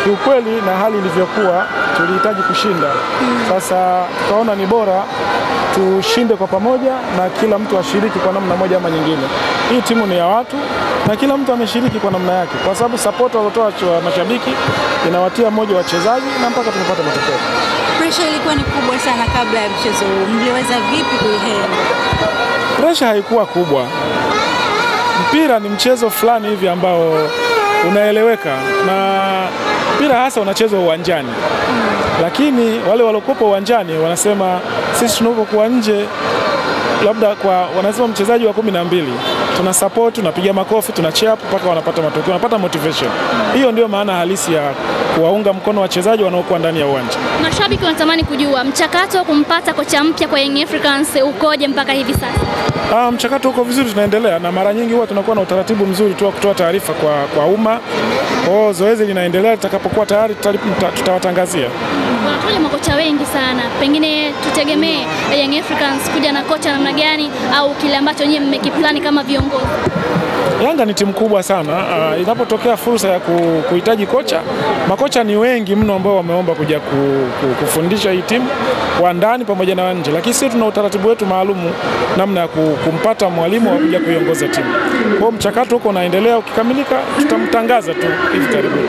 kiukweli na hali ilivyokuwa tulihitaji kushinda. Sasa tukaona ni bora tushinde kwa pamoja na kila mtu ashiriki kwa namna moja ama nyingine. Hii timu ni ya watu na kila mtu ameshiriki kwa namna yake, kwa sababu support waliotoa mashabiki inawatia moja wachezaji na mpaka tumepata matokeo. Pressure ilikuwa ni kubwa sana kabla ya mchezo huu. Mliweza vipi kuihandle? Pressure haikuwa kubwa. Mpira ni mchezo fulani hivi ambao unaeleweka, na mpira hasa unachezwa uwanjani. Lakini wale waliokuwa uwanjani wanasema sisi tunapokuwa nje, labda wanasema mchezaji wa 12 tuna support, tunapiga makofi, tuna cheer mpaka wanapata matokeo, wanapata motivation. Hiyo ndio maana halisi ya kuwaunga mkono wachezaji wanaokuwa ndani ya uwanja. Mashabiki wanatamani kujua mchakato kumpata kocha mpya kwa Young Africans ukoje mpaka hivi sasa? Mchakato uko vizuri, tunaendelea, na mara nyingi huwa tunakuwa na utaratibu mzuri tu wa kutoa taarifa kwa umma. Kwa hiyo zoezi linaendelea, litakapokuwa tayari tutawatangazia. Wanatoa makocha wengi sana, pengine tutegemee Young Africans kuja na kocha namna gani, au kile ambacho nyinyi mmekiplani kama viongozi? Yanga ni timu kubwa sana. Inapotokea fursa ya kuhitaji kocha, makocha ni wengi mno ambao wameomba kuja kufundisha hii timu wa ndani pamoja na nje, lakini sisi tuna utaratibu wetu maalumu namna ya kumpata mwalimu wa kuja kuiongoza timu. Kwa hiyo mchakato huko unaendelea, ukikamilika tutamtangaza tu hivi karibuni.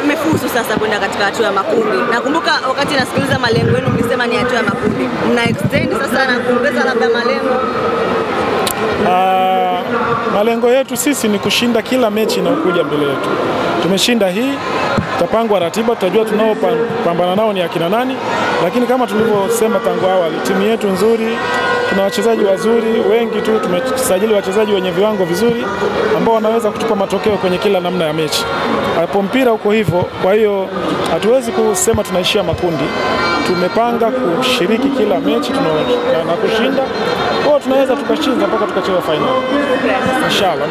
Mmefuzu sasa kwenda katika hatua ya makundi. Nakumbuka wakati nasikiliza malengo yenu mlisema ni hatua ya makundi. Mna extend sasa na kuongeza labda malengo? Malengo yetu sisi ni kushinda kila mechi inayokuja mbele yetu. Tumeshinda hii, tutapangwa ratiba, tutajua tunaopambana nao ni akina nani, lakini kama tulivyosema tangu awali, timu yetu nzuri, tuna wachezaji wazuri wengi tu, tumesajili wachezaji wenye viwango vizuri ambao wanaweza kutupa matokeo kwenye kila namna ya mechi. Hapo mpira uko hivyo, kwa hiyo hatuwezi kusema tunaishia makundi. Tumepanga kushiriki kila mechi na kushinda. Kwa tunaweza tukashinda mpaka tukacheza final. Inshallah.